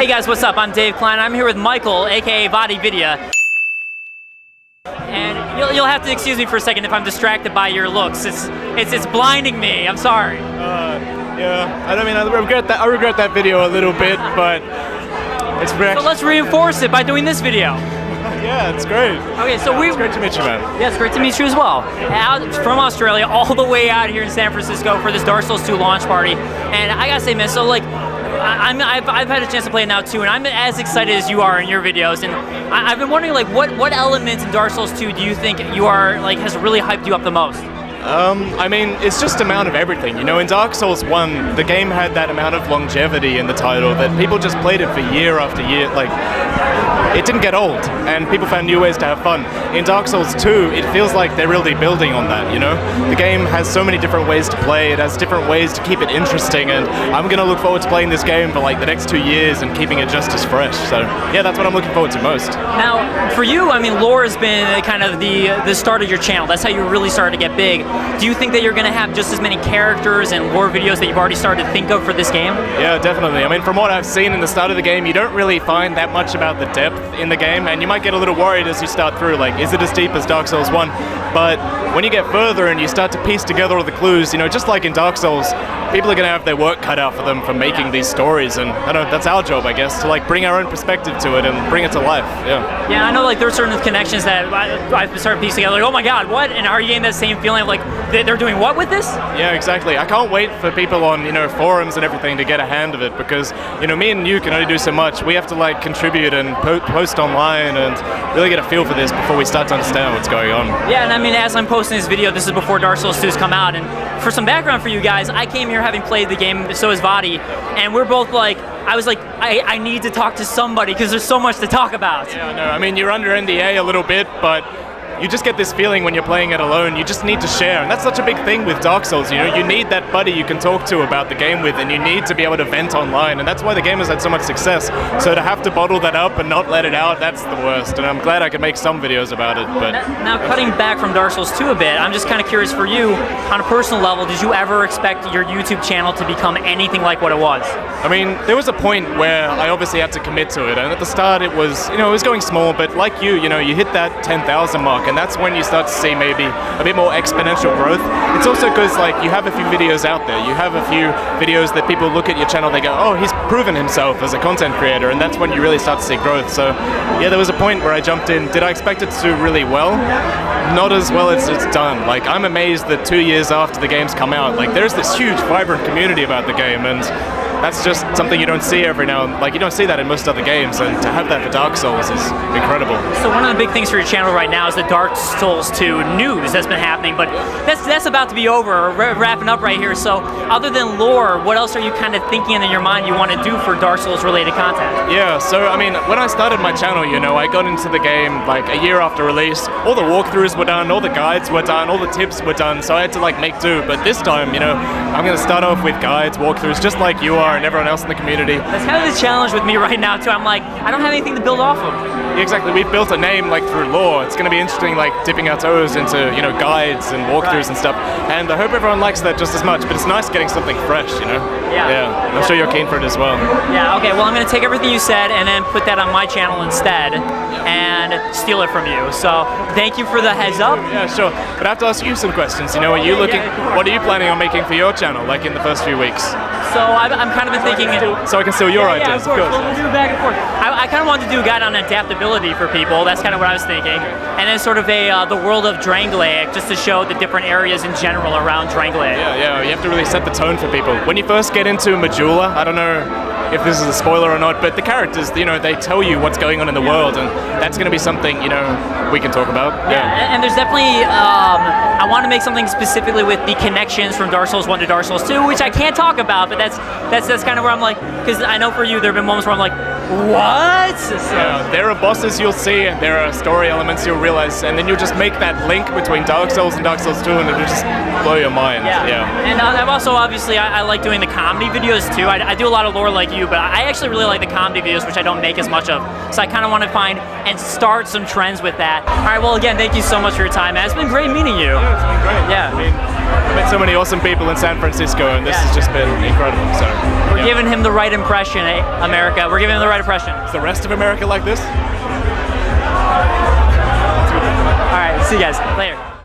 Hey guys, what's up? I'm Dave Klein. I'm here with Michael, aka VaatiVidya. And you'll have to excuse me for a second if I'm distracted by your looks. It's blinding me. I'm sorry. Yeah, I regret that video a little bit, but it's So let's reinforce it by doing this video. Yeah, it's great. Okay, so it's great to meet you, man. Yeah, it's great to meet you as well. Out from Australia, all the way out here in San Francisco for this Dark Souls 2 launch party. And I gotta say, man, so like, I've had a chance to play it now too, and I'm as excited as you are in your videos. And I've been wondering, like, what elements in Dark Souls 2 do you think has really hyped you up the most? I mean, it's just amount of everything. You know, in Dark Souls 1, the game had that amount of longevity in the title that people just played it for year after year. Like, it didn't get old, and people found new ways to have fun. In Dark Souls 2, it feels like they're really building on that, you know? The game has so many different ways to play, it has different ways to keep it interesting, and I'm gonna look forward to playing this game for like the next 2 years and keeping it just as fresh. So, yeah, that's what I'm looking forward to most. Now, for you, I mean, lore has been kind of the start of your channel. That's how you really started to get big. Do you think that you're gonna have just as many characters and lore videos that you've already started to think of for this game? Yeah, definitely. I mean, from what I've seen in the start of the game, you don't really find that much about the depth in the game, and you might get a little worried as you start through, like, is it as deep as Dark Souls 1? But when you get further and you start to piece together all the clues, you know, just like in Dark Souls, people are going to have their work cut out for them for making these stories, and I don't know, that's our job, I guess, to like bring our own perspective to it and bring it to life. Yeah. Yeah, I know, like, there are certain connections that I've started piecing together, like, oh my god, what? And are you getting that same feeling of like, they're doing what with this? Yeah, exactly. I can't wait for people on, you know, forums and everything to get a hand of it, because, you know, me and you can only do so much. We have to like contribute and post online and really get a feel for this before we start to understand what's going on. Yeah, and I mean, as I'm posting this video, this is before Dark Souls 2's come out, and for some background for you guys, I came here having played the game, so is Vaati, and we're both like, I was like, I need to talk to somebody because there's so much to talk about. Yeah, no, I mean, you're under NDA a little bit, but you just get this feeling when you're playing it alone, you just need to share, and that's such a big thing with Dark Souls, you know, you need that buddy you can talk to about the game with, and you need to be able to vent online, and that's why the game has had so much success. So to have to bottle that up and not let it out, that's the worst, and I'm glad I could make some videos about it. But now cutting back from Dark Souls 2 a bit, I'm just kind of curious for you, on a personal level, did you ever expect your YouTube channel to become anything like what it was? I mean, there was a point where I obviously had to commit to it, and at the start it was, you know, it was going small, but like you know, you hit that 10,000 mark, and that's when you start to see maybe a bit more exponential growth. It's also because, like, you have a few videos out there, you have a few videos that people look at your channel, they go, oh, he's proven himself as a content creator, and that's when you really start to see growth. So yeah, there was a point where I jumped in. Did I expect it to do really well? Not as well as it's done. Like, I'm amazed that 2 years after the game's come out, like, there's this huge vibrant community about the game, and that's just something you don't see every now and like, you don't see that in most other games, and to have that for Dark Souls is incredible. So one of the big things for your channel right now is the Dark Souls 2 news that's been happening, but that's about to be over, wrapping up right here. So other than lore, what else are you kind of thinking in your mind you want to do for Dark Souls related content? Yeah, so I mean, when I started my channel, you know, I got into the game like a year after release. All the walkthroughs were done, all the guides were done, all the tips were done, so I had to like make do. But this time, you know, I'm going to start off with guides, walkthroughs, just like you are and everyone else in the community. That's kind of the challenge with me right now too. I'm like, I don't have anything to build off of. Yeah, exactly, we've built a name like through lore. It's going to be interesting, like dipping our toes into, you know, guides and walkthroughs and stuff. And I hope everyone likes that just as much, but it's nice getting something fresh, you know? Yeah, I'm sure you're keen for it as well. Yeah, okay, well, I'm going to take everything you said and then put that on my channel instead and steal it from you. So thank you for the heads up. Yeah, sure. But I have to ask you some questions. You know, what are you planning on making for your channel, like in the first few weeks? So I'm kind of been thinking... So I can steal your ideas, of course. We'll do back and forth. I kind of wanted to do a guide on adaptability for people. That's kind of what I was thinking. And then sort of the world of Drangleic, just to show the different areas in general around Drangleic. Yeah, you have to really set the tone for people. When you first get into Majula, I don't know if this is a spoiler or not, but the characters, you know, they tell you what's going on in the world, and that's going to be something, you know, we can talk about. Yeah, and there's definitely, I want to make something specifically with the connections from Dark Souls 1 to Dark Souls 2, which I can't talk about, but that's kind of where I'm like, because I know for you there have been moments where I'm like, what? So, yeah, there are bosses you'll see, and there are story elements you'll realize, and then you'll just make that link between Dark Souls and Dark Souls 2, and it'll just blow your mind. Yeah. And I've also, obviously, I like doing the comedy videos too. I do a lot of lore like you, but I actually really like the comedy videos, which I don't make as much of. So I kind of want to find and start some trends with that. All right, well, again, thank you so much for your time, man. It's been great meeting you. Yeah, it's been great. Yeah. I mean, I've met so many awesome people in San Francisco, and this has just been incredible. So we're giving him the right impression, America. We're giving him the right impression. Is the rest of America like this? All right, see you guys later.